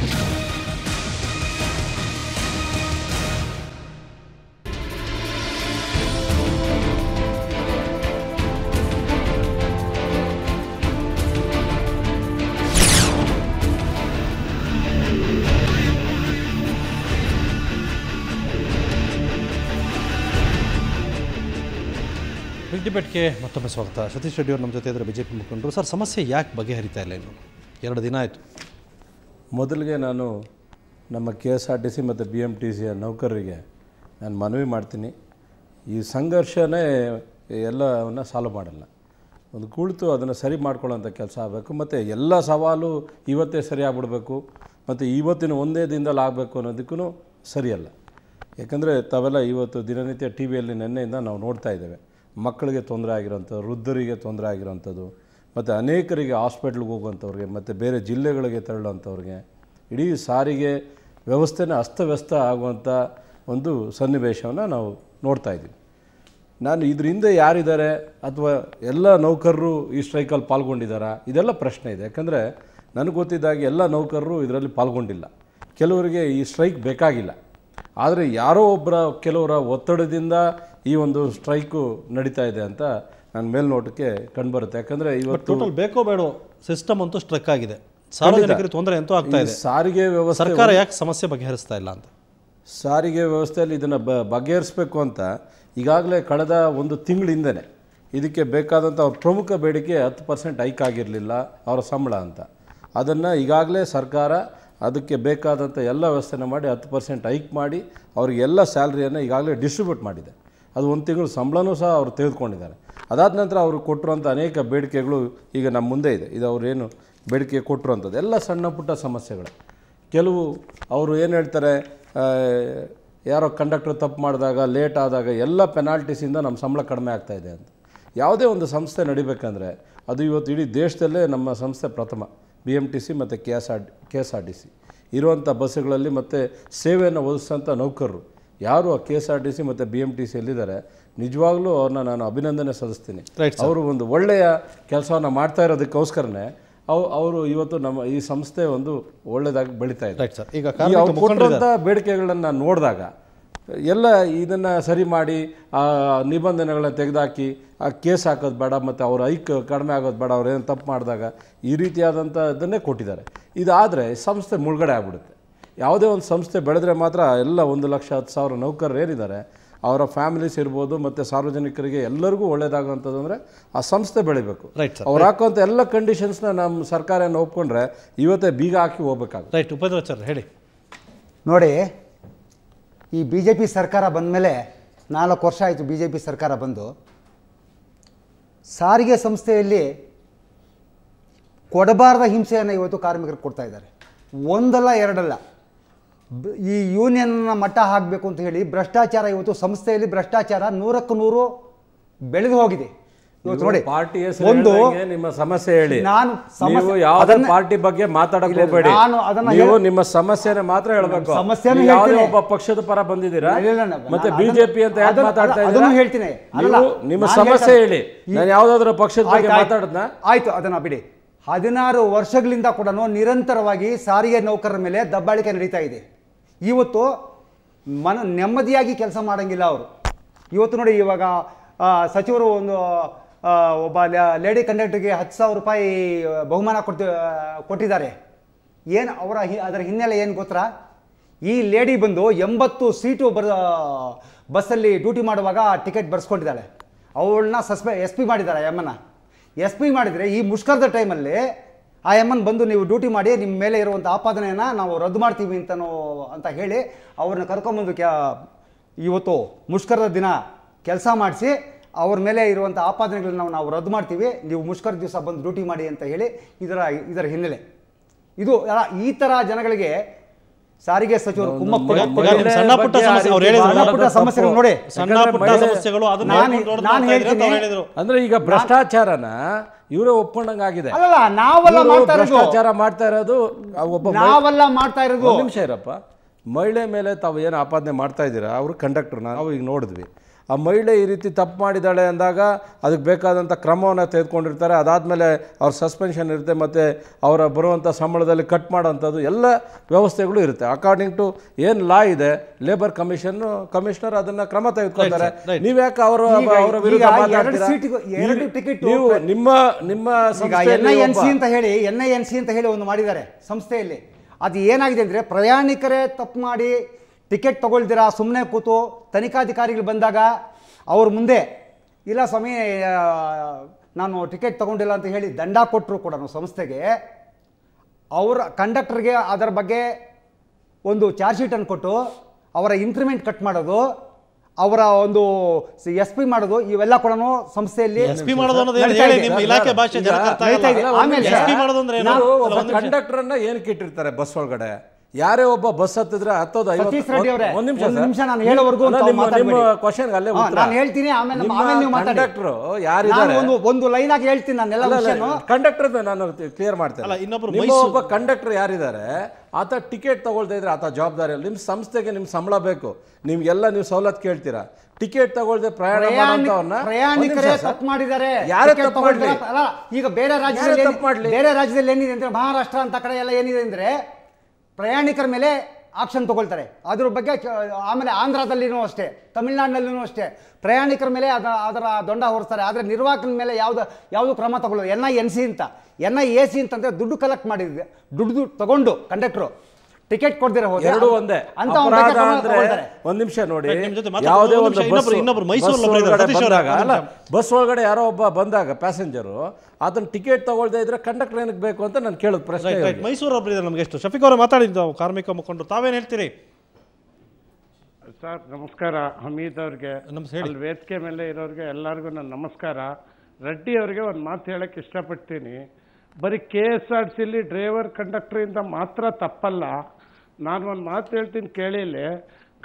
Big ಡಿಬೇಟ್ಗೆ ಮತ್ತೊಮ್ಮೆ ಸ್ವಾಗತ. ಸತೀಶ್ ರೆಡ್ಡಿ ಅವರು ನಮ್ಮ ಜೊತೆ ಇದ್ದರೆ ಬಿಜೆಪಿ ಮುಖಂಡರು. ಸರ್, ಸಮಸ್ಯೆ ಯಾಕೆ ಬಗೆಹರಿತಾ ಇಲ್ಲ? ಇನ್ನು 2 ದಿನ ಆಯಿತು. ಮೊದಲಿಗೆ ನಾನು ನಮ್ಮ KSRTC ಮತ್ತು BMTCಯ ನೌಕರರಿಗೆ ನಾನು ಮನವಿ ಮಾಡ್ತೀನಿ, ಈ ಸಂಘರ್ಷನೇ ಎಲ್ಲವನ್ನು ಸಾಲ್ವ್ ಮಾಡಲ್ಲ. ಒಂದು ಕುಳಿತು ಅದನ್ನು ಸರಿ ಮಾಡ್ಕೊಳ್ಳೋಂಥ ಕೆಲಸ ಆಗಬೇಕು. ಮತ್ತು ಎಲ್ಲ ಸವಾಲು ಇವತ್ತೇ ಸರಿ ಆಗ್ಬಿಡ್ಬೇಕು ಮತ್ತು ಇವತ್ತಿನ ಒಂದೇ ದಿನದಲ್ಲಿ ಆಗಬೇಕು ಅನ್ನೋದಕ್ಕೂ ಸರಿಯಲ್ಲ. ಯಾಕಂದರೆ ತಾವೆಲ್ಲ ಇವತ್ತು ದಿನನಿತ್ಯ ಟಿ ವಿಯಲ್ಲಿ ನಿನ್ನೆಯಿಂದ ನಾವು ನೋಡ್ತಾ ಇದ್ದೇವೆ. ಮಕ್ಕಳಿಗೆ ತೊಂದರೆ ಆಗಿರೋಂಥದ್ದು, ವೃದ್ಧರಿಗೆ ತೊಂದರೆ ಆಗಿರೋಂಥದ್ದು, ಮತ್ತು ಅನೇಕರಿಗೆ ಹಾಸ್ಪಿಟ್ಲ್ಗೆ ಹೋಗುವಂಥವ್ರಿಗೆ ಮತ್ತು ಬೇರೆ ಜಿಲ್ಲೆಗಳಿಗೆ ತೆರಳುವಂಥವ್ರಿಗೆ ಇಡೀ ಸಾರಿಗೆ ವ್ಯವಸ್ಥೆನ ಅಸ್ತವ್ಯಸ್ತ ಆಗುವಂಥ ಒಂದು ಸನ್ನಿವೇಶವನ್ನು ನಾವು ನೋಡ್ತಾ ಇದ್ದೀವಿ. ನಾನು ಇದ್ರ ಹಿಂದೆ ಯಾರಿದ್ದಾರೆ ಅಥವಾ ಎಲ್ಲ ನೌಕರರು ಈ ಸ್ಟ್ರೈಕಲ್ಲಿ ಪಾಲ್ಗೊಂಡಿದ್ದಾರಾ, ಇದೆಲ್ಲ ಪ್ರಶ್ನೆ ಇದೆ. ಯಾಕಂದರೆ ನನಗೆ ಗೊತ್ತಿದ್ದಾಗೆ ಎಲ್ಲ ನೌಕರರು ಇದರಲ್ಲಿ ಪಾಲ್ಗೊಂಡಿಲ್ಲ. ಕೆಲವರಿಗೆ ಈ ಸ್ಟ್ರೈಕ್ ಬೇಕಾಗಿಲ್ಲ. ಆದರೆ ಯಾರೋ ಕೆಲವರ ಒತ್ತಡದಿಂದ ಈ ಒಂದು ಸ್ಟ್ರೈಕು ನಡೀತಾ ಇದೆ ಅಂತ ನನ್ನ ಮೇಲ್ನೋಟಕ್ಕೆ ಕಂಡುಬರುತ್ತೆ. ಯಾಕಂದರೆ ಇವತ್ತು ಟೋಟಲ್ ಬೇಕೋ ಬೇಡೋ ಸಿಸ್ಟಮ್ ಅಂತೂ ಸ್ಟ್ರಕ್ ಆಗಿದೆ, ಸಾರ್ವಜನಿಕರಿಗೆ ತೊಂದರೆ ಅಂತೂ ಆಗ್ತಾ ಇದೆ. ಸಾರಿಗೆ ವ್ಯವಸ್ಥೆ, ಸರ್ಕಾರ ಯಾಕೆ ಸಮಸ್ಯೆ ಬಗೆಹರಿಸ್ತಾ ಇಲ್ಲ ಅಂತ? ಸಾರಿಗೆ ವ್ಯವಸ್ಥೆಯಲ್ಲಿ ಇದನ್ನು ಬಗೆಹರಿಸಬೇಕು ಅಂತ ಈಗಾಗಲೇ ಕಳೆದ 1 ತಿಂಗಳಿಂದನೇ ಇದಕ್ಕೆ ಬೇಕಾದಂಥ ಅವ್ರ ಪ್ರಮುಖ ಬೇಡಿಕೆ 10% ಹೈಕ್ ಆಗಿರಲಿಲ್ಲ ಅವರ ಸಂಬಳ ಅಂತ. ಅದನ್ನು ಈಗಾಗಲೇ ಸರ್ಕಾರ ಅದಕ್ಕೆ ಬೇಕಾದಂಥ ಎಲ್ಲ ವ್ಯವಸ್ಥೆನ ಮಾಡಿ 10% ಹೈಕ್ ಮಾಡಿ ಅವರಿಗೆಲ್ಲ ಸ್ಯಾಲ್ರಿಯನ್ನು ಈಗಾಗಲೇ ಡಿಸ್ಟ್ರಿಬ್ಯೂಟ್ ಮಾಡಿದೆ. ಅದು 1 ತಿಂಗಳು ಸಂಬಳನೂ ಸಹ ಅವರು ತೆಗೆದುಕೊಂಡಿದ್ದಾರೆ. ಅದಾದ ನಂತರ ಅವರು ಕೊಟ್ಟಿರುವಂಥ ಅನೇಕ ಬೇಡಿಕೆಗಳು ಈಗ ನಮ್ಮ ಮುಂದೆ ಇದೆ. ಇದು ಅವರೇನು ಬೇಡಿಕೆ ಕೊಟ್ಟಿರುವಂಥದ್ದು ಎಲ್ಲ ಸಣ್ಣ ಪುಟ್ಟ ಸಮಸ್ಯೆಗಳು. ಕೆಲವು ಅವರು ಏನು ಹೇಳ್ತಾರೆ, ಯಾರೋ ಕಂಡಕ್ಟರ್ ತಪ್ಪು ಮಾಡಿದಾಗ, ಲೇಟ್ ಆದಾಗ ಎಲ್ಲ ಪೆನಾಲ್ಟೀಸಿಂದ ನಮ್ಮ ಸಂಬಳ ಕಡಿಮೆ ಆಗ್ತಾಯಿದೆ ಅಂತ. ಯಾವುದೇ ಒಂದು ಸಂಸ್ಥೆ ನಡಿಬೇಕಂದ್ರೆ ಅದು ಇವತ್ತು ಇಡೀ ದೇಶದಲ್ಲೇ ನಮ್ಮ ಸಂಸ್ಥೆ ಪ್ರಥಮ. BMTC ಮತ್ತು KSRTC ಇರುವಂಥ ಬಸ್ಸುಗಳಲ್ಲಿ ಮತ್ತು ಸೇವೆಯನ್ನು ಒದಗಿಸೋಂಥ ನೌಕರರು ಯಾರು ಆ KSRTC ಮತ್ತು BMTC ಎಲ್ಲಿದ್ದಾರೆ, ನಿಜವಾಗ್ಲೂ ಅವ್ರನ್ನ ನಾನು ಅಭಿನಂದನೆ ಸಲ್ಲಿಸ್ತೀನಿ. ಅವರು ಒಂದು ಒಳ್ಳೆಯ ಕೆಲಸವನ್ನು ಮಾಡ್ತಾ ಇರೋದಕ್ಕೋಸ್ಕರನೇ ಅವರು ಇವತ್ತು ನಮ್ಮ ಈ ಸಂಸ್ಥೆ ಒಂದು ಒಳ್ಳೆಯದಾಗಿ ಬೆಳೀತಾ ಇದೆ. ಈಗ ಕೊಟ್ಟಿರುವಂಥ ಬೇಡಿಕೆಗಳನ್ನು ನೋಡಿದಾಗ ಎಲ್ಲ ಇದನ್ನು ಸರಿ ಮಾಡಿ ಆ ನಿಬಂಧನೆಗಳನ್ನ ತೆಗೆದುಹಾಕಿ ಆ ಕೇಸ್ ಹಾಕೋದು ಬೇಡ ಮತ್ತು ಅವ್ರ ಹೈಕ್ ಕಡಿಮೆ ಆಗೋದು ಬೇಡ, ಅವ್ರು ಏನು ತಪ್ಪು ಮಾಡಿದಾಗ ಈ ರೀತಿಯಾದಂಥ ಇದನ್ನೇ ಕೊಟ್ಟಿದ್ದಾರೆ. ಇದಾದರೆ ಸಂಸ್ಥೆ ಮುಳುಗಡೆ ಆಗ್ಬಿಡುತ್ತೆ. ಯಾವುದೇ ಒಂದು ಸಂಸ್ಥೆ ಬೆಳೆದ್ರೆ ಮಾತ್ರ ಎಲ್ಲ 1,10,000 ನೌಕರರು ಏನಿದ್ದಾರೆ ಅವರ ಫ್ಯಾಮಿಲೀಸ್ ಇರ್ಬೋದು ಮತ್ತು ಸಾರ್ವಜನಿಕರಿಗೆ ಎಲ್ಲರಿಗೂ ಒಳ್ಳೆಯದಾಗುವಂಥದ್ದು ಅಂದರೆ ಆ ಸಂಸ್ಥೆ ಬೆಳಿಬೇಕು. ಅವ್ರು ಹಾಕುವಂಥ ಎಲ್ಲ ಕಂಡೀಷನ್ಸ್ನ ನಮ್ಮ ಸರ್ಕಾರ ಒಪ್ಕೊಂಡ್ರೆ ಇವತ್ತೇ ಬೀಗ ಹಾಕಿ ಹೋಗ್ಬೇಕಾಗುತ್ತೆ. ರೈಟ್. ಉಪೇಂದ್ರಾಚಾರ್ಯ ಹೇಳಿ. ನೋಡಿ, ಈ BJP ಸರ್ಕಾರ ಬಂದ ಮೇಲೆ 4 ವರ್ಷ ಆಯಿತು. BJP ಸರ್ಕಾರ ಬಂದು ಸಾರಿಗೆ ಸಂಸ್ಥೆಯಲ್ಲಿ ಕೊಡಬಾರದ ಹಿಂಸೆಯನ್ನು ಇವತ್ತು ಕಾರ್ಮಿಕರು ಕೊಡ್ತಾ ಇದ್ದಾರೆ. ಒಂದಲ್ಲ ಎರಡಲ್ಲ. ಈ ಯೂನಿಯನ್ನ ಮಟ್ಟ ಹಾಕಬೇಕು ಅಂತ ಹೇಳಿ ಭ್ರಷ್ಟಾಚಾರ, ಇವತ್ತು ಸಂಸ್ಥೆಯಲ್ಲಿ ಭ್ರಷ್ಟಾಚಾರ 100ಕ್ಕೆ 100 ಬೆಳೆದು ಹೋಗಿದೆ. ಇವತ್ತು ನೋಡಿ, ಒಂದು ನಿಮ್ಮ ಸಮಸ್ಯೆ ಹೇಳಿ. ನೀವು ಯಾವುದೇ ಪಾರ್ಟಿ ಬಗ್ಗೆ ಮಾತಾಡಕ್ಕೆ ಹೋಗಬೇಡಿ. ನೀವು ನಿಮ್ಮ ಸಮಸ್ಯೆನ ಮಾತ್ರ ಹೇಳಬೇಕು. ಒಬ್ಬ ಪಕ್ಷದ ಪರ ಬಂದಿದ್ದೀರಾ ಮತ್ತೆ ಬಿಜೆಪಿ ಅಂತ ಯಾಕೆ ಮಾತಾಡ್ತಾ ಇದ್ದೀರಾ ಹೇಳ್ತೀನಿ. ನಿಮ್ಮ ಸಮಸ್ಯೆ ಹೇಳಿ. ನಾನು ಯಾವ್ದಾದ್ರು ಪಕ್ಷದ ಬಗ್ಗೆ ಮಾತಾಡದ್ನ ಆಯ್ತು, ಅದನ್ನ ಬಿಡಿ. 16 ವರ್ಷಗಳಿಂದ ಕೂಡ ನಿರಂತರವಾಗಿ ಸಾರಿಗೆ ನೌಕರರ ಮೇಲೆ ದಬ್ಬಾಳಿಕೆ ನಡೀತಾ ಇದೆ. ಇವತ್ತು ನೆಮ್ಮದಿಯಾಗಿ ಕೆಲಸ ಮಾಡಂಗಿಲ್ಲ ಅವರು. ಇವತ್ತು ನೋಡಿ, ಇವಾಗ ಸಚಿವರು ಒಬ್ಬ ಲೇಡಿ ಕಂಡಕ್ಟರ್ಗೆ 10,000 ರೂಪಾಯಿ ಬಹುಮಾನ ಕೊಟ್ಟಿದ್ದಾರೆ. ಏನು ಅದರ ಹಿನ್ನೆಲೆ ಏನು ಗೊತ್ತಾ? ಈ ಲೇಡಿ ಬಂದು 80 ಸೀಟು ಬಸ್ಸಲ್ಲಿ ಡ್ಯೂಟಿ ಮಾಡುವಾಗ ಟಿಕೆಟ್ ಬರ್ಸ್ಕೊಂಡಿದ್ದಾಳೆ. ಅವಳನ್ನ SP ಮಾಡಿದ್ದಾರೆ. SP ಮಾಡಿದರೆ ಈ ಮುಷ್ಕರದ ಟೈಮಲ್ಲಿ ಆ ಬಂದು ನೀವು ಡ್ಯೂಟಿ ಮಾಡಿ, ನಿಮ್ಮ ಮೇಲೆ ಇರುವಂಥ ಆಪಾದನೆಯನ್ನು ನಾವು ರದ್ದು ಮಾಡ್ತೀವಿ ಅಂತ ಹೇಳಿ ಅವ್ರನ್ನ ಕರ್ಕೊಂಬಂದು ಇವತ್ತು ಮುಷ್ಕರದ ದಿನ ಕೆಲಸ ಮಾಡಿಸಿ ಅವ್ರ ಮೇಲೆ ಇರುವಂಥ ಆಪಾದನೆಗಳನ್ನ ನಾವು ರದ್ದು ಮಾಡ್ತೀವಿ, ನೀವು ಮುಷ್ಕರ ದಿವಸ ಬಂದು ಡ್ಯೂಟಿ ಮಾಡಿ ಅಂತ ಹೇಳಿ ಇದರ ಹಿನ್ನೆಲೆ ಇದು. ಈ ಥರ ಜನಗಳಿಗೆ ಸಾರಿಗೆ ಸಚಿವರು ಸಣ್ಣ ಪುಟ್ಟ ಸಮಸ್ಯೆಗಳು ನೋಡಿ, ಅಂದ್ರೆ ಈಗ ಭ್ರಷ್ಟಾಚಾರನ ಇವರೇ ಒಪ್ಕೊಂಡಂಗಾಗಿದೆ. ಅಲ್ಲ, ನಾವೆಲ್ಲ ಭ್ರಷ್ಟಾಚಾರ ಮಾಡ್ತಾ ಇರೋದು ನಾವೆಲ್ಲ ಮಾಡ್ತಾ ಇರೋದು. ಒಂದು ನಿಮಿಷ ಇರಪ್ಪ. ಮಹಿಳೆ ಮೇಲೆ ತಾವು ಏನು ಆಪಾದನೆ ಮಾಡ್ತಾ ಇದ್ದೀರಾ, ಅವರು ಕಂಡಕ್ಟರ್ ನಾವು ಈಗ ನೋಡಿದ್ವಿ. ಆ ಮಹಿಳೆ ಈ ರೀತಿ ತಪ್ಪು ಮಾಡಿದ್ದಾಳೆ ಅಂದಾಗ ಅದಕ್ಕೆ ಬೇಕಾದಂಥ ಕ್ರಮವನ್ನು ತೆಗೆದುಕೊಂಡಿರ್ತಾರೆ. ಅದಾದಮೇಲೆ ಅವ್ರ ಸಸ್ಪೆನ್ಷನ್ ಇರುತ್ತೆ ಮತ್ತು ಅವರ ಬರುವಂಥ ಸಂಬಳದಲ್ಲಿ ಕಟ್ ಮಾಡೋಂಥದ್ದು ಎಲ್ಲ ವ್ಯವಸ್ಥೆಗಳು ಇರುತ್ತೆ. ಅಕಾರ್ಡಿಂಗ್ ಟು ಏನು ಲಾ ಇದೆ, ಲೇಬರ್ ಕಮಿಷನರ್ ಅದನ್ನು ಕ್ರಮ ತೆಗೆದುಕೊಳ್ತಾರೆ. ನೀವ್ಯಾಕೆ ಅವರ ವಿರುದ್ಧ ಮಾತಾಡ್ತೀರಾ? ನೀವು ನಿಮ್ಮ NINC ಅಂತ ಹೇಳಿ ಒಂದು ಮಾಡಿದ್ದಾರೆ ಸಂಸ್ಥೆಯಲ್ಲಿ. ಅದು ಏನಾಗಿದೆ ಅಂದರೆ, ಪ್ರಯಾಣಿಕರೇ ತಪ್ಪು ಮಾಡಿ ಟಿಕೆಟ್ ತಗೊಳ್ದಿರಾ ಸುಮ್ಮನೆ ಕೂತು ತನಿಖಾಧಿಕಾರಿಗಳು ಬಂದಾಗ ಅವ್ರ ಮುಂದೆ ಇಲ್ಲ ಸ್ವಾಮಿ ನಾನು ಟಿಕೆಟ್ ತಗೊಂಡಿಲ್ಲ ಅಂತ ಹೇಳಿ ದಂಡ ಕೊಟ್ಟರು ಕೂಡ ಸಂಸ್ಥೆಗೆ, ಅವರ ಕಂಡಕ್ಟರ್ಗೆ ಅದರ ಬಗ್ಗೆ ಒಂದು ಚಾರ್ಜ್ ಶೀಟನ್ನು ಕೊಟ್ಟು ಅವರ ಇನ್ಕ್ರಿಮೆಂಟ್ ಕಟ್ ಮಾಡೋದು, ಅವರ ಒಂದು SP ಮಾಡೋದು, ಇವೆಲ್ಲ ಕೂಡ ಸಂಸ್ಥೆಯಲ್ಲಿ ಕಂಡಕ್ಟರ್ನ ಏನಕ್ಕೆ ಇಟ್ಟಿರ್ತಾರೆ ಬಸ್ ಒಳಗಡೆ? ಯಾರೇ ಒಬ್ಬ ಬಸ್ ಹತ್ತಿದ್ರೆ ಹತ್ತೋದು ನಿಮಿಷ ನಾನು ಹೇಳೋವರೆಗೂ ಹೇಳ್ತೀನಿ, ಕಂಡಕ್ಟರ್ ಯಾರಿದ್ದಾರೆ ಒಂದು ಲೈನ್ ಆಗಿ ಹೇಳ್ತೀನಿ ನಾನು. ಕಂಡಕ್ಟರ್ ನಾನು ಕ್ಲಿಯರ್ ಮಾಡ್ತೇನೆ. ಒಬ್ಬ ಕಂಡಕ್ಟರ್ ಯಾರಿದ್ದಾರೆ ಆತ ಟಿಕೆಟ್ ತಗೊಳ್ತಾ ಇದ್ರೆ ಆತ ಜವಾಬ್ದಾರಿ ಅಲ್ಲ. ನಿಮ್ಮ ಸಂಸ್ಥೆಗೆ ನಿಮ್ಮ ಸಂಬಳ ಬೇಕು, ನಿಮ್ಗೆಲ್ಲ ನೀವು ಸವಲತ್ತು ಕೇಳ್ತೀರಾ. ಟಿಕೆಟ್ ತಗೊಳ್ದೆ ಪ್ರಯಾಣಿಕರೇ ತಪ್ಪು ಮಾಡಿದ್ದಾರೆ. ಈಗ ಬೇರೆ ರಾಜ್ಯದಲ್ಲಿ ಏನಿದೆ ಅಂದ್ರೆ, ಮಹಾರಾಷ್ಟ್ರ ಅಂತ ಕಡೆ ಎಲ್ಲ ಏನಿದೆ ಅಂದ್ರೆ ಪ್ರಯಾಣಿಕರ ಮೇಲೆ ಆಕ್ಷನ್ ತಗೊಳ್ತಾರೆ ಅದ್ರ ಬಗ್ಗೆ. ಆಮೇಲೆ ಆಂಧ್ರದಲ್ಲಿನೂ ಅಷ್ಟೇ, ತಮಿಳ್ನಾಡಿನಲ್ಲೂ ಅಷ್ಟೇ ಪ್ರಯಾಣಿಕರ ಮೇಲೆ ಅದರ ದಂಡ ಹೊರಿಸ್ತಾರೆ. ಆದರೆ ನಿರ್ವಾಹಕನ ಮೇಲೆ ಯಾವುದು ಕ್ರಮ ತಗೊಳ್ಳೋದು. NINC ಅಂತ NIAC ಅಂತಂದ್ರೆ ದುಡ್ಡು ಕಲೆಕ್ಟ್ ಮಾಡಿದ್ರೆ, ದುಡ್ಡು ತಗೊಂಡು ಕಂಡಕ್ಟರ್ ಟಿಕೆಟ್ ಕೊಡ್ದಿರ ಎರಡು ಒಂದೇ ಅಂತ. ಒಂದ್ ನಿಮಿಷ ನೋಡಿ, ಯಾವುದೇ ಒಂದು ಬಸ್ ಒಳಗಡೆ ಯಾರೋ ಒಬ್ಬ ಬಂದಾಗ ಪ್ಯಾಸೆಂಜರು ಅದನ್ನ ಟಿಕೆಟ್ ತಗೊಳ್ದೇ ಇದ್ರೆ ಕಂಡಕ್ಟರ್ ಏನಕ್ಕೆ ಬೇಕು ಅಂತ ನಾನು ಕೇಳೋದು ಪ್ರಶ್ನೆ. ಮೈಸೂರು ಒಬ್ಬರಿದ್ದಾರೆ ನಮ್ಗೆ. ಎಷ್ಟು ಶಫೀಕ್ ಅವರು ಮಾತಾಡಿದ್ದು ಕಾರ್ಮಿಕ ಮುಖಂಡರು, ತಾವೇನು ಹೇಳ್ತೀರಿ ಸರ್? ನಮಸ್ಕಾರ ಹಮೀದ್ ಅವ್ರಿಗೆ, ಅಲ್ಲಿ ವೇದಿಕೆ ಮೇಲೆ ಇರೋರಿಗೆ ಎಲ್ಲರಿಗೂ ನನ್ನ ನಮಸ್ಕಾರ. ರೆಡ್ಡಿ ಅವರಿಗೆ ಒಂದು ಮಾತು ಹೇಳಕ್ಕೆ ಇಷ್ಟಪಡ್ತೀನಿ. ಬರೀ KSRTCಲಿ ಡ್ರೈವರ್ ಕಂಡಕ್ಟರಿಂದ ಮಾತ್ರ ತಪ್ಪಲ್ಲ. ನಾನು ಒಂದು ಮಾತು ಹೇಳ್ತೀನಿ ಕೇಳಿಲ್ಲಿ.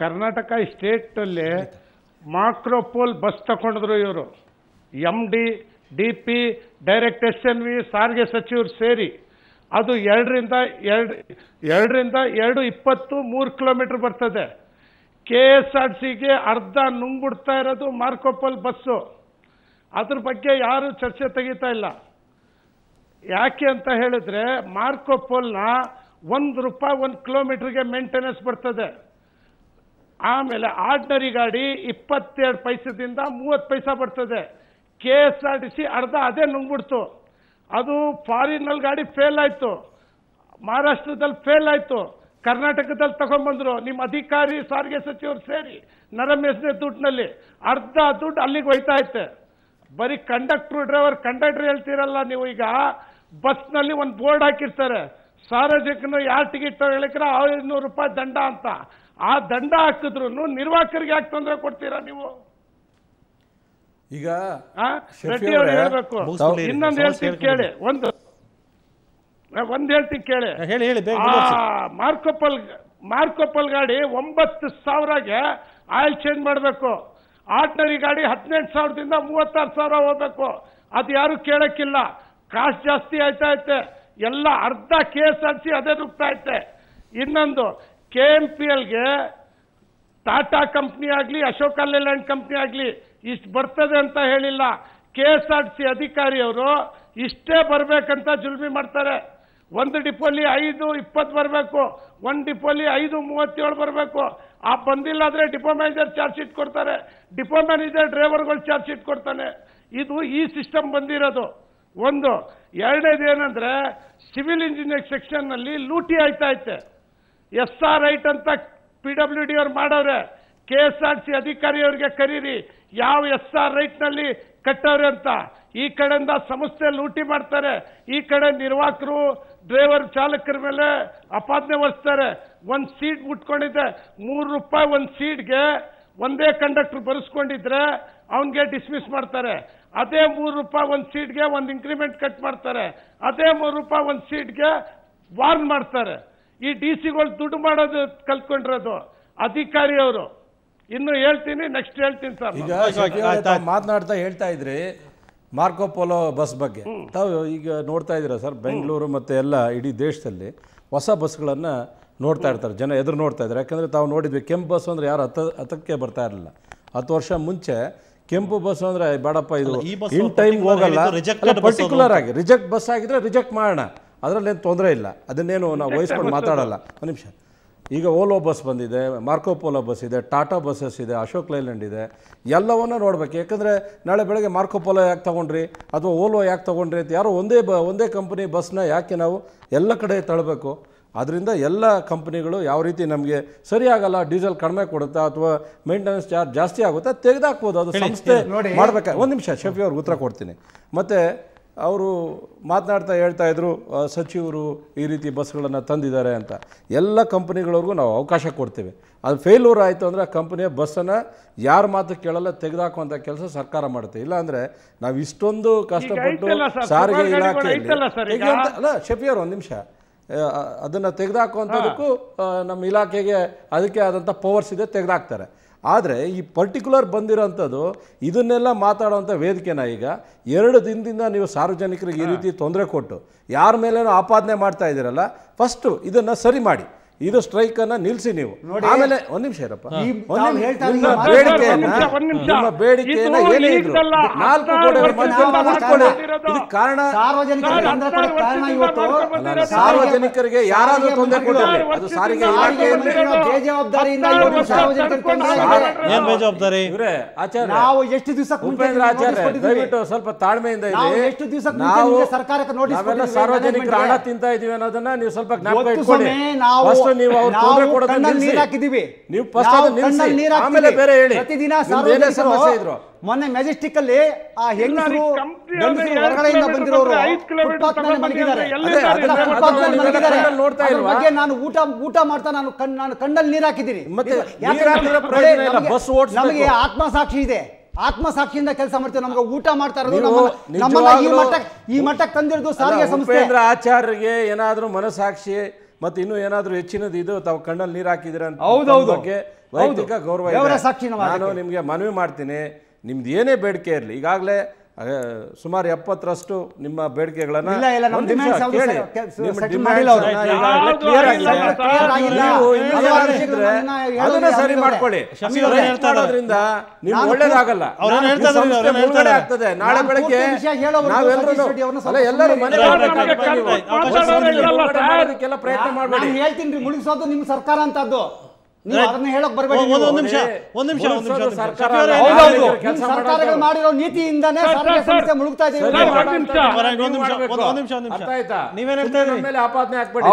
ಕರ್ನಾಟಕ ಸ್ಟೇಟಲ್ಲಿ ಮಾಕ್ರೋಪೋಲ್ ಬಸ್ ತಗೊಂಡಿದ್ರು ಇವರು, MD DP ಡೈರೆಕ್ಟ್ SNV ಸಾರಿಗೆ ಸಚಿವರು ಸೇರಿ. ಅದು 2-2.23 ಕಿಲೋಮೀಟರ್ ಬರ್ತದೆ. KSRTCಗೆ ಅರ್ಧ ನುಂಗ್ಬಿಡ್ತಾ ಇರೋದು ಮಾರ್ಕೋಪೋಲ್ ಬಸ್ಸು. ಅದ್ರ ಬಗ್ಗೆ ಯಾರು ಚರ್ಚೆ ತೆಗಿತಾ ಇಲ್ಲ. ಯಾಕೆ ಅಂತ ಹೇಳಿದ್ರೆ, ಮಾರ್ಕೋಪೋಲ್ನ ₹1 1 ಕಿಲೋಮೀಟರ್ಗೆ ಮೇಂಟೆನೆನ್ಸ್ ಬರ್ತದೆ. ಆಮೇಲೆ ಆರ್ಡಿನರಿ ಗಾಡಿ 22 ಪೈಸದಿಂದ 30 ಪೈಸಾ ಬರ್ತದೆ. KSRTC ಅರ್ಧ ಅದೇ ನುಂಗ್ಬಿಡ್ತು. ಅದು ಫಾರಿನಲ್ಲಿ ಗಾಡಿ ಫೇಲ್ ಆಯ್ತು, ಮಹಾರಾಷ್ಟ್ರದಲ್ಲಿ ಫೇಲ್ ಆಯ್ತು, ಕರ್ನಾಟಕದಲ್ಲಿ ತಗೊಂಡ್ಬಂದ್ರು ನಿಮ್ಮ ಅಧಿಕಾರಿ ಸಾರಿಗೆ ಸಚಿವರು ಸೇರಿ ನರಮೇಶನೆ ದುಡ್ಡಿನಲ್ಲಿ. ಅರ್ಧ ದುಡ್ಡು ಅಲ್ಲಿಗೆ ಹೋಯ್ತಾ ಐತೆ. ಬರೀ ಕಂಡಕ್ಟರ್ ಹೇಳ್ತೀರಲ್ಲ ನೀವು. ಈಗ ಬಸ್ನಲ್ಲಿ ಒಂದು ಬೋರ್ಡ್ ಹಾಕಿರ್ತಾರೆ, ಸಾರ್ವಜನಿಕನು ಯಾರು ಟಿಕೆಟ್ ತಗೊಳ್ಳಿಕ್ರೆ ₹500 ದಂಡ ಅಂತ. ಆ ದಂಡ ಹಾಕಿದ್ರು ನಿರ್ವಾಹಕರಿಗೆ ಯಾಕೆ ತೊಂದರೆ ಕೊಡ್ತೀರಾ ನೀವು? ಈಗ ರೆಡ್ಡಿ ಅವರು ಹೇಳ್ಬೇಕು. ಇನ್ನೊಂದು ಹೇಳ್ತೀನಿ ಕೇಳಿ, ಒಂದು ಹೇಳ್ತೀನಿ ಕೇಳಿ. ಮಾರ್ಕೋಪಲ್ ಗಾಡಿ 9,000ಗೆ ಆಯಿಲ್ ಚೇಂಜ್ ಮಾಡಬೇಕು. ಆರ್ಡಿನರಿ ಗಾಡಿ 18,000ದಿಂದ 36,000 ಹೋಗ್ಬೇಕು. ಅದು ಯಾರು ಕೇಳಕ್ಕಿಲ್ಲ. ಕಾಸ್ಟ್ ಜಾಸ್ತಿ ಆಯ್ತಾ ಐತೆ. ಎಲ್ಲ ಅರ್ಧ KSRTC ಅದೇ ನುಗ್ತಾ ಐತೆ. ಇನ್ನೊಂದು KMPLಗೆ ಟಾಟಾ ಕಂಪ್ನಿ ಆಗಲಿ ಅಶೋಕ ಲೇಲ್ಯಾಂಡ್ ಕಂಪ್ನಿ ಆಗಲಿ ಇಷ್ಟು ಬರ್ತದೆ ಅಂತ ಹೇಳಿಲ್ಲ. KSRTC ಅಧಿಕಾರಿಯವರು ಇಷ್ಟೇ ಬರಬೇಕಂತ ಜುಲ್ಮಿ ಮಾಡ್ತಾರೆ. ಒಂದು ಡಿಪೋಲಿ 5:20 ಬರಬೇಕು, ಒಂದು ಡಿಪೋಲಿ 5:37 ಬರಬೇಕು. ಆ ಬಂದಿಲ್ಲ ಅಂದ್ರೆ ಡಿಪೋ ಮ್ಯಾನೇಜರ್ ಚಾರ್ಜ್ ಶೀಟ್ ಕೊಡ್ತಾರೆ, ಡಿಪೋ ಮ್ಯಾನೇಜರ್ ಡ್ರೈವರ್ಗಳು ಚಾರ್ಜ್ ಶೀಟ್ ಕೊಡ್ತಾನೆ. ಇದು ಈ ಸಿಸ್ಟಮ್ ಬಂದಿರೋದು. ಒಂದು. ಎರಡನೇದು ಏನಂದ್ರೆ, ಸಿವಿಲ್ ಇಂಜಿನಿಯರಿಂಗ್ ಸೆಕ್ಷನ್ ನಲ್ಲಿ ಲೂಟಿ ಆಯ್ತಾ ಐತೆ. SR ರೈಟ್ ಅಂತ PWD ಅವ್ರು ಮಾಡವ್ರೆ. KSRTC ಅಧಿಕಾರಿಯವರಿಗೆ ಕರೀರಿ, ಯಾವ SR ರೈಟ್ ನಲ್ಲಿ ಕಟ್ಟವ್ರೆ ಅಂತ. ಈ ಕಡೆಯಿಂದ ಸಂಸ್ಥೆ ಲೂಟಿ ಮಾಡ್ತಾರೆ, ಈ ಕಡೆ ನಿರ್ವಾಹಕರು ಡ್ರೈವರ್ ಚಾಲಕರ ಮೇಲೆ ಅಪಾದನೆ ಹೊರಿಸ್ತಾರೆ. ಒಂದು ಸೀಟ್ ಮುಟ್ಕೊಂಡಿದ್ದೆ ₹3 ಒಂದು ಸೀಟ್ಗೆ ಒಂದೇ ಕಂಡಕ್ಟರ್ ಬರೆಸ್ಕೊಂಡಿದ್ರೆ ಅವನಿಗೆ ಡಿಸ್ಮಿಸ್ ಮಾಡ್ತಾರೆ. ಅದೇ ₹3 ಒಂದು ಸೀಟ್ಗೆ ಒಂದು ಇನ್ಕ್ರಿಮೆಂಟ್ ಕಟ್ ಮಾಡ್ತಾರೆ. ಅದೇ ₹3 ಒಂದು ಸೀಟ್ಗೆ ವಾರ್ನ್ ಮಾಡ್ತಾರೆ. ಈ DC-ಗಳು ದುಡ್ಡು ಮಾಡೋದು ಕಲ್ತ್ಕೊಂಡಿರೋದು ಅಧಿಕಾರಿಯವರು. ಇನ್ನು ಹೇಳ್ತೀನಿ, ನೆಕ್ಸ್ಟ್ ಹೇಳ್ತೀನಿ ಸರ್. ಈಗ ಮಾತನಾಡ್ತಾ ಹೇಳ್ತಾ ಇದ್ರಿ ಮಾರ್ಕೋಪೋಲೋ ಬಸ್ ಬಗ್ಗೆ. ತಾವು ಈಗ ನೋಡ್ತಾ ಇದ್ದೀರಾ ಸರ್, ಬೆಂಗಳೂರು ಮತ್ತು ಎಲ್ಲ ಇಡೀ ದೇಶದಲ್ಲಿ ಹೊಸ ಬಸ್ಗಳನ್ನು ನೋಡ್ತಾ ಇರ್ತಾರೆ ಜನ, ಎದುರು ನೋಡ್ತಾ ಇದ್ದಾರೆ. ಯಾಕಂದರೆ ತಾವು ನೋಡಿದ್ವಿ, ಕೆಂಪು ಬಸ್ ಅಂದರೆ ಯಾರು ಹತ್ತಕ್ಕೆ ಬರ್ತಾ ಇರಲಿಲ್ಲ. 10 ವರ್ಷ ಮುಂಚೆ ಕೆಂಪು ಬಸ್ ಅಂದರೆ ಬೇಡಪ್ಪ ಇದು ಈ ಬಸ್ ಇನ್ ಟೈಮ್ ಹೋಗಲ್ಲ, rejected bus ಪರ್ಟಿಕ್ಯುಲರ್ ಆಗಿ ರಿಜೆಕ್ಟ್ ಬಸ್ ಆಗಿದ್ರೆ ರಿಜೆಕ್ಟ್ ಮಾಡೋಣ, ಅದರಲ್ಲೇನು ತೊಂದರೆ ಇಲ್ಲ, ಅದನ್ನೇನು ನಾವು ವಹಿಸ್ಕೊಂಡು ಮಾತಾಡಲ್ಲ. ಒಂದು ನಿಮಿಷ, ಈಗ ಓಲೋ ಬಸ್ ಬಂದಿದೆ, ಮಾರ್ಕೋ ಪೋಲೋ ಬಸ್ ಇದೆ, ಟಾಟಾ ಬಸ್ಸಸ್ ಇದೆ, ಅಶೋಕ್ ಲೈಲ್ಯಾಂಡ್ ಇದೆ, ಎಲ್ಲವನ್ನೂ ನೋಡ್ಬೇಕು. ಯಾಕಂದರೆ ನಾಳೆ ಬೆಳಗ್ಗೆ ಮಾರ್ಕೋ ಪೋಲೋ ಯಾಕೆ ತೊಗೊಂಡ್ರಿ ಅಥವಾ ಓಲೋ ಯಾಕೆ ತೊಗೊಂಡ್ರಿ ಅಂತ ಯಾರೋ ಒಂದೇ ಕಂಪನಿ ಬಸ್ನ ಯಾಕೆ ನಾವು ಎಲ್ಲ ಕಡೆ ತಳ್ಳಬೇಕು? ಅದರಿಂದ ಎಲ್ಲ ಕಂಪ್ನಿಗಳು ಯಾವ ರೀತಿ ನಮಗೆ ಸರಿಯಾಗಲ್ಲ, ಡೀಸೆಲ್ ಕಡಿಮೆ ಕೊಡುತ್ತಾ ಅಥವಾ ಮೇಂಟೆನೆನ್ಸ್ ಚಾರ್ಜ್ ಜಾಸ್ತಿ ಆಗುತ್ತಾ ತೆಗೆದಾಕ್ಬೋದು, ಅದು ಸಂಸ್ಥೆ ಮಾಡಬೇಕಾ. ಒಂದು ನಿಮಿಷ ಶಫಿ ಅವ್ರಿಗೆ ಉತ್ತರ ಕೊಡ್ತೀನಿ. ಮತ್ತು ಅವರು ಮಾತನಾಡ್ತಾ ಹೇಳ್ತಾ ಇದ್ರು ಸಚಿವರು ಈ ರೀತಿ ಬಸ್ಗಳನ್ನು ತಂದಿದ್ದಾರೆ ಅಂತ. ಎಲ್ಲ ಕಂಪನಿಗಳವ್ರಿಗೂ ನಾವು ಅವಕಾಶ ಕೊಡ್ತೇವೆ. ಅದು ಫೇಲ್ಯೂರ್ ಆಯಿತು ಅಂದರೆ ಆ ಕಂಪನಿಯ ಬಸ್ಸನ್ನು ಯಾರ ಮಾತು ಕೇಳಲ್ಲ ತೆಗೆದಾಕುವಂಥ ಕೆಲಸ ಸರ್ಕಾರ ಮಾಡುತ್ತೆ. ಇಲ್ಲಾಂದರೆ ನಾವು ಇಷ್ಟೊಂದು ಕಷ್ಟಪಟ್ಟು ಸಾರಿಗೆ ಇಲಾಖೆಯಲ್ಲಿ ಅಲ್ಲ ಶಫಿ ಅವರು ಒಂದು ನಿಮಿಷ, ಅದನ್ನು ತೆಗೆದಾಕುವಂಥದ್ದಕ್ಕೂ ನಮ್ಮ ಇಲಾಖೆಗೆ ಅದಕ್ಕೆ ಆದಂಥ ಪವರ್ಸ್ ಇದೆ, ತೆಗೆದಾಕ್ತಾರೆ. ಆದರೆ ಈ ಪರ್ಟಿಕ್ಯುಲರ್ ಬಂದಿರೋಂಥದ್ದು ಇದನ್ನೆಲ್ಲ ಮಾತಾಡೋವಂಥ ವೇದಿಕೆನ ಈಗ 2 ದಿನದಿಂದ ನೀವು ಸಾರ್ವಜನಿಕರಿಗೆ ಈ ರೀತಿ ತೊಂದರೆ ಕೊಟ್ಟು ಯಾರ ಮೇಲೇನೋ ಆಪಾದನೆ ಮಾಡ್ತಾ ಇದ್ದೀರಲ್ಲ, ಫಸ್ಟು ಇದನ್ನು ಸರಿ ಮಾಡಿ, ಇದು ಸ್ಟ್ರೈಕನ್ನು ನಿಲ್ಲಿಸಿ. ನೀವು ಆಮೇಲೆ ಒಂದು ನಿಮಿಷ ಇರಪ್ಪ, ನಿಮ್ಮ ಬೇಡಿಕೆಯನ್ನು ಏನೇ ಇದ್ರು 4 ಗೋಡೆಗಳ ಮಧ್ಯೆ ಇದು ಕಾರಣ ಸಾರ್ವಜನಿಕರಿಗೆ ಯಾರಾದರೂ ತೊಂದರೆ ಕೊಟ್ಟಿರಲಿ, ಅದು ಸಾರಿಗೆ ಇಲಾಖೆ ಬೇಜವಾಬ್ದಾರಿ. ಇವರೇ ಆಚಾರ್ಯ, ನಾವು ಎಷ್ಟು ದಿವಸ ಉಪೇಂದ್ರ ಆಚಾರ್ಯ ದಯವಿಟ್ಟು ಸ್ವಲ್ಪ ತಾಳ್ಮೆಯಿಂದ ಇದೆ. ನಾವು ನಾವೆಲ್ಲ ಸಾರ್ವಜನಿಕರ ಹಣ ತಿಂತಾ ಇದೀವಿ ಅನ್ನೋದನ್ನ ನೀವು ಸ್ವಲ್ಪ ಜ್ಞಾಪಕ ಇಟ್ಕೊಳ್ಳಿ. ನೀವು ಅವ್ರು ತೊಂದರೆ ಕೊಡೋದನ್ನ ನಿಲ್ಲಿಸಿ, ನೀವು ಫಸ್ಟ್ ಅದನ್ನ ನಿಲ್ಲಿಸಿ, ಆಮೇಲೆ ಬೇರೆ ಹೇಳಿ. ಪ್ರತಿದಿನ ಸಮಸ್ಯೆ ಇದ್ರು ಮೊನ್ನೆ ಮೆಜೆಸ್ಟಿಕ್ ಅಲ್ಲಿ ಆ ಹೆಂಗಸರು ಹೊರಗಡೆಯಿಂದ ಬಂದಿರೋರು ಬಗ್ಗೆ ನಾನು ಊಟ ಮಾಡ್ತಾ ನಾನು ಕಣ್ಣಲ್ಲಿ ನೀರು ಹಾಕಿದ್ದೀನಿ. ನಮಗೆ ಆತ್ಮಸಾಕ್ಷಿ ಇದೆ, ಆತ್ಮಸಾಕ್ಷಿಯಿಂದ ಕೆಲಸ ಮಾಡ್ತೀವಿ. ನಮ್ಗೆ ಊಟ ಮಾಡ್ತಾ ಇರೋದು ಈ ಮಟ್ಟಕ್ಕೆ ತಂದಿರೋದು ಸಾರಿಗೆ ಸಂಸ್ಥೆ. ಆಚಾರ್ಯರಿಗೆ ಏನಾದ್ರೂ ಮನಸಾಕ್ಷಿ ಮತ್ತೆ ಇನ್ನೂ ಏನಾದ್ರೂ ಹೆಚ್ಚಿನದು ಇದು ತಾವು ಕಣ್ಣಲ್ಲಿ ನೀರು ಹಾಕಿದಿರ ಅಂತ ಬಗ್ಗೆ ವೈಯಕ್ತಿಕ ಗೌರವ ಇದೆ. ನಾನು ನಿಮಗೆ ಮನವಿ ಮಾಡ್ತೀನಿ, ನಿಮ್ದು ಏನೇ ಬೇಡಿಕೆ ಇರಲಿ, ಈಗಾಗಲೇ ಸುಮಾರು 70ರಷ್ಟು ನಿಮ್ಮ ಬೇಡಿಕೆಗಳನ್ನು ಅದನ್ನ ಸರಿ ಮಾಡ್ಕೊಳ್ಳಿ. ಮಾಡೋದ್ರಿಂದ ನಿಮ್ಗೆ ಒಳ್ಳೇದಾಗಲ್ಲ, ಆಗ್ತದೆ. ನಾಳೆ ಬೆಳಗ್ಗೆ ಎಲ್ಲರೂ ಮನೆ ಪ್ರಯತ್ನ ಮಾಡಬೇಡಿ. ಹೇಳ್ತೀನಿ, ಮುಳುಗಿಸೋದು ನಿಮ್ ಸರ್ಕಾರ ಅಂತದ್ದು, ಅದನ್ನ ಹೇಳಕ್ ಬರಬೇಡಿ. ಸರ್ಕಾರಗಳು ಮಾಡಿರೋ ನೀತಿಯಿಂದಾನೇ ಸಾರಿಗೆ ಸಂಸ್ಥೆ ಮುಳುಗ್ತಾ ಇದೆ. ನೀವೇನ್ ಹೇಳ್ತಾ ಇದ್ರಿ? ಆಪಾದನೆ ಹಾಕ್ಬೇಡಿ,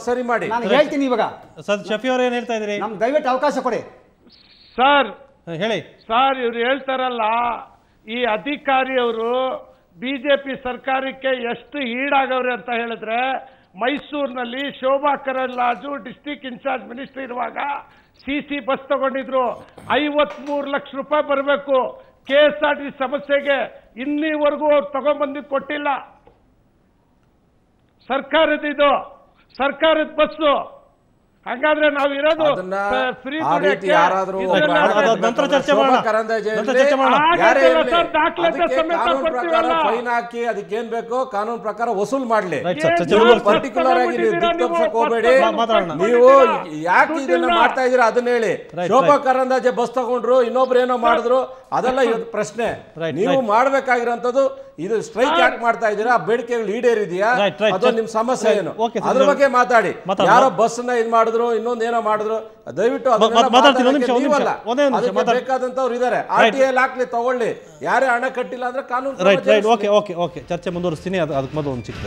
ಸರಿ ಮಾಡಿ. ನಾನು ಹೇಳ್ತೀನಿ ಇವಾಗ. ಶಫಿ ಅವ್ರು ಏನ್ ಹೇಳ್ತಾ ಇದ್ರಿ? ನಮ್ಗೆ ದಯವಿಟ್ಟು ಅವಕಾಶ ಕೊಡಿ ಸರ್. ಹೇಳಿ ಸರ್, ಇವ್ರು ಹೇಳ್ತಾರಲ್ಲ, ಈ ಅಧಿಕಾರಿಯವರು ಬಿಜೆಪಿ ಸರ್ಕಾರಕ್ಕೆ ಎಷ್ಟು ಈಡಾಗವ್ರೆ ಅಂತ ಹೇಳಿದ್ರೆ, ಮೈಸೂರಿನಲ್ಲಿ ಶೋಭಾ ಕರಂದ್ಲಾಜು ಡಿಸ್ಟ್ರಿಕ್ಟ್ ಇನ್ಚಾರ್ಜ್ ಮಿನಿಸ್ಟರ್ ಇರುವಾಗ ಸಿಸಿ ಬಸ್ ತಗೊಂಡಿದ್ರು. 53 ಲಕ್ಷ ರೂಪಾಯಿ ಬರಬೇಕು KSRTC ಸಮಸ್ಯೆಗೆ. ಇನ್ನೀವರೆಗೂ ಅವ್ರು ತಗೊಂಡ್ಬಂದು ಕೊಟ್ಟಿಲ್ಲ. ಸರ್ಕಾರದ ಬಸ್ಸು. ಹಾಗಾದ್ರೆ ನಾವು ಇರೋದು ಫ್ರೀ. ಫೈನ್ ಹಾಕಿ ಅದಕ್ಕೇನ್ ಬೇಕೋ ಕಾನೂನು ಪ್ರಕಾರ ವಸೂಲ್ ಮಾಡ್ಲಿ. ಪರ್ಟಿಕ್ಯುಲರ್ ಆಗಿ ನೀವು ದಿಕ್ತಪ್ಸಕ್ ಹೋಗ್ಬೇಡಿ. ನೀವು ಯಾಕೆ ಇದನ್ನ ಮಾಡ್ತಾ ಇದೀರಾ ಅದನ್ನ ಹೇಳಿ. ಶೋಭಾ ಕರಂದ್ಲಾಜೆ ಬಸ್ ತಗೊಂಡ್ರು, ಇನ್ನೊಬ್ರು ಏನೋ ಮಾಡಿದ್ರು, ಅದೆಲ್ಲ ಇವತ್ತು ಪ್ರಶ್ನೆ. ನೀವು ಮಾಡ್ಬೇಕಾಗಿರೋಂಥದ್ದು ಇದು ಸ್ಟ್ರೈಕ್ ಯಾಕೆ ಮಾಡ್ತಾ ಇದ್ದೀರಾ, ಬೇಡಿಕೆಗಳು ಈಡೇರಿದೆಯಾ, ಅದು ನಿಮ್ ಸಮಸ್ಯೆ ಏನು, ಅದ್ರ ಬಗ್ಗೆ ಮಾತಾಡಿ. ಯಾರೋ ಬಸ್ ನ ಇದ್ ಮಾಡಿದ್ರು, ಇನ್ನೊಂದೇನೋ ಮಾಡಿದ್ರು, ದಯವಿಟ್ಟು ಬೇಕಾದಂತವ್ರು ಇದಾರೆ. RTI ಹಾಕ್ಲಿ, ತಗೊಳ್ಳಿ. ಯಾರೇ ಹಣ ಕಟ್ಟಿಲ್ಲ ಅಂದ್ರೆ ಕಾನೂನು. ಚರ್ಚೆ ಮುಂದುವರಿಸ್ತೀನಿ. ಅದಕ್ಕೆ ಮೊದಲು ಒಂದು ಚಿಕ್ಕ